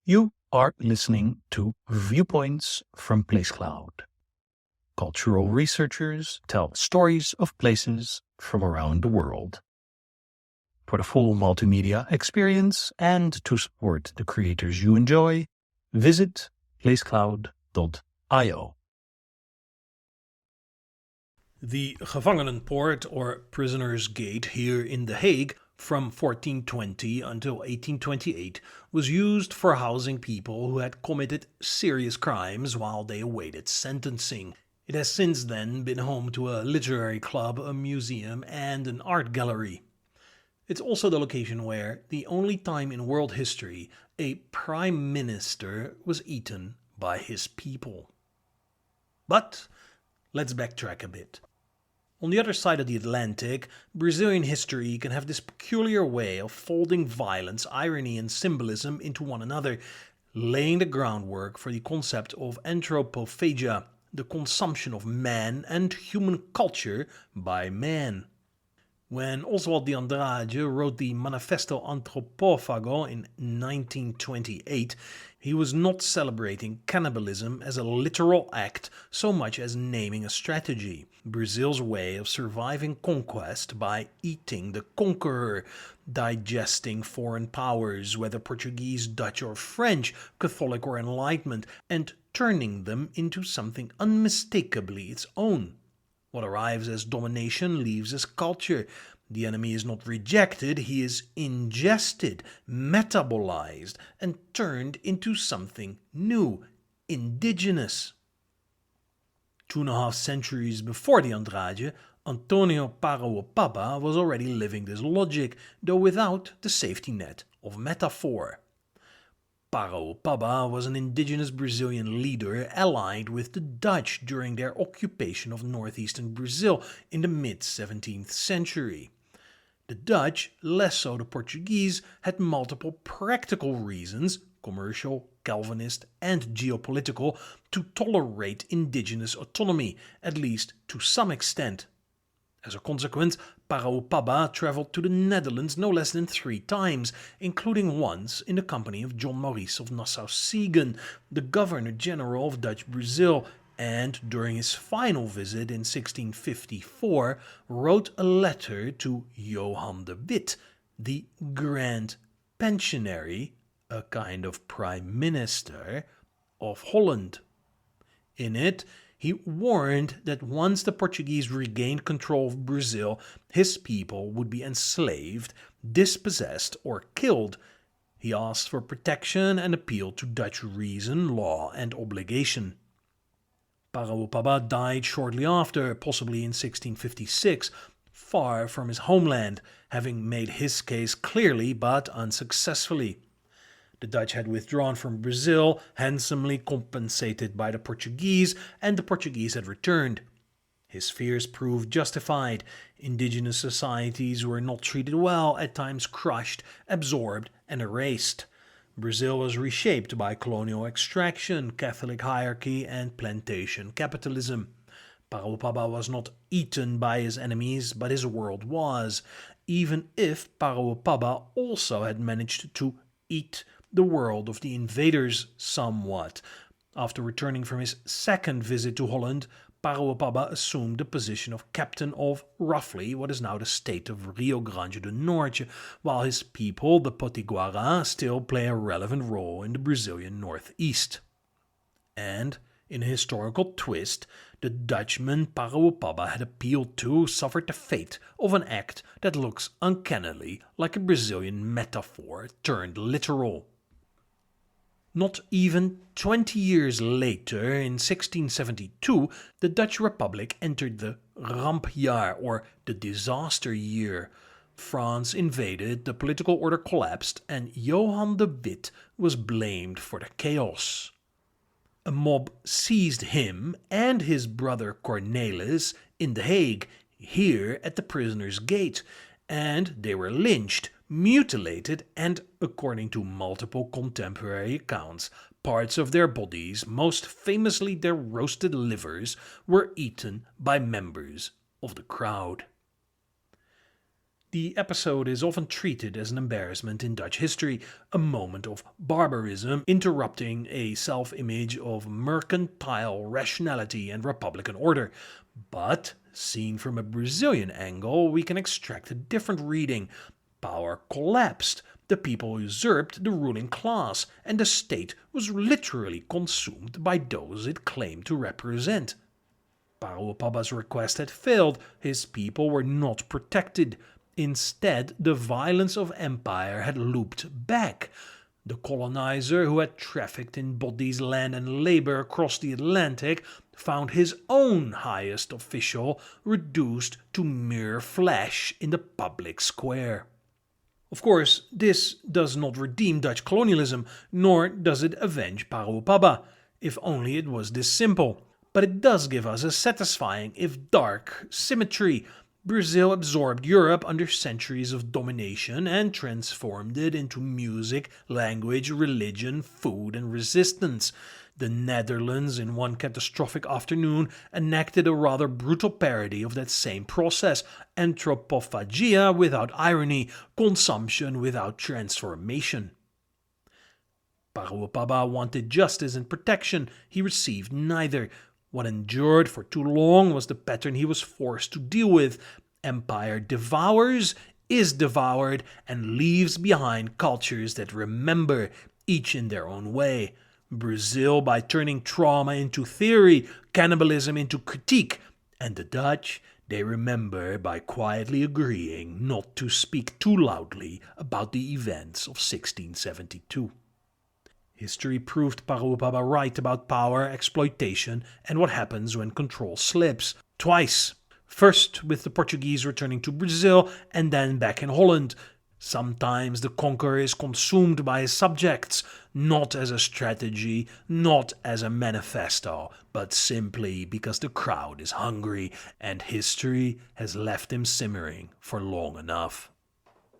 You are listening to Viewpoints from PlaceCloud. Cultural researchers tell stories of places from around the world. For the full multimedia experience and to support the creators you enjoy, visit placecloud.io. The Gevangenenpoort, or Prisoner's Gate, here in The Hague from 1420 until 1828 was used for housing people who had committed serious crimes while they awaited sentencing. It has since then been home to a literary club, a museum, and an art gallery. It's also the location where, the only time in world history, a prime minister was eaten by his people. But let's backtrack a bit. On the other side of the Atlantic, Brazilian history can have this peculiar way of folding violence, irony, and symbolism into one another, laying the groundwork for the concept of anthropophagia, the consumption of man and human culture by man. When Oswald de Andrade wrote the Manifesto Antropófago in 1928, he was not celebrating cannibalism as a literal act so much as naming a strategy, Brazil's way of surviving conquest by eating the conqueror, digesting foreign powers, whether Portuguese, Dutch or French, Catholic or Enlightenment, and turning them into something unmistakably its own. What arrives as domination leaves as culture. The enemy is not rejected, he is ingested, metabolized, and turned into something new, indigenous. 2.5 centuries before the Andrade, Antonio Paraopaba was already living this logic, though without the safety net of metaphor. Paraopaba was an indigenous Brazilian leader allied with the Dutch during their occupation of northeastern Brazil in the mid-17th century. The Dutch, less so the Portuguese, had multiple practical reasons, commercial, Calvinist, and geopolitical, to tolerate indigenous autonomy, at least to some extent. As a consequence, Paraopaba traveled to the Netherlands no less than 3 times, including once in the company of John Maurice of Nassau-Siegen, the Governor-General of Dutch Brazil, and during his final visit in 1654 wrote a letter to Johan de Witt, the Grand Pensionary, a kind of prime minister, of Holland. In it, he warned that once the Portuguese regained control of Brazil, his people would be enslaved, dispossessed, or killed. He asked for protection and appealed to Dutch reason, law, and obligation. Paraopaba died shortly after, possibly in 1656, far from his homeland, having made his case clearly but unsuccessfully. The Dutch had withdrawn from Brazil, handsomely compensated by the Portuguese, and the Portuguese had returned. His fears proved justified. Indigenous societies were not treated well, at times crushed, absorbed, and erased. Brazil was reshaped by colonial extraction, Catholic hierarchy, and plantation capitalism. Paraopaba was not eaten by his enemies, but his world was, even if Paraopaba also had managed to eat the world of the invaders somewhat. After returning from his second visit to Holland, Paraopaba assumed the position of captain of roughly what is now the state of Rio Grande do Norte, while his people, the Potiguara, still play a relevant role in the Brazilian northeast. And, in a historical twist, the Dutchman Paraopaba had appealed to suffered the fate of an act that looks uncannily like a Brazilian metaphor turned literal. Not even 20 years later, in 1672, the Dutch Republic entered the Rampjaar, or the disaster year. France invaded, the political order collapsed, and Johan de Witt was blamed for the chaos. A mob seized him and his brother Cornelis in The Hague, here at the Prisoner's Gate, and they were lynched, mutilated, and, according to multiple contemporary accounts, parts of their bodies, most famously their roasted livers, were eaten by members of the crowd. The episode is often treated as an embarrassment in Dutch history, a moment of barbarism interrupting a self-image of mercantile rationality and republican order. But, seen from a Brazilian angle, we can extract a different reading. Power collapsed, the people usurped the ruling class, and the state was literally consumed by those it claimed to represent. Paraoppaba's request had failed, his people were not protected. Instead, the violence of empire had looped back. The colonizer who had trafficked in bodies, land, and labor across the Atlantic found his own highest official reduced to mere flesh in the public square. Of course, this does not redeem Dutch colonialism, nor does it avenge Paraopaba, if only it was this simple. But it does give us a satisfying, if dark, symmetry. Brazil absorbed Europe under centuries of domination and transformed it into music, language, religion, food, and resistance. The Netherlands, in one catastrophic afternoon, enacted a rather brutal parody of that same process: anthropophagia without irony, consumption without transformation. Paraopaba wanted justice and protection. He received neither. What endured for too long was the pattern he was forced to deal with. Empire devours, is devoured, and leaves behind cultures that remember, each in their own way. Brazil by turning trauma into theory, cannibalism into critique, and the Dutch, they remember by quietly agreeing not to speak too loudly about the events of 1672. History proved Paraopaba right about power, exploitation, and what happens when control slips. Twice. First with the Portuguese returning to Brazil, and then back in Holland. Sometimes the conqueror is consumed by his subjects, not as a strategy, not as a manifesto, but simply because the crowd is hungry and history has left him simmering for long enough.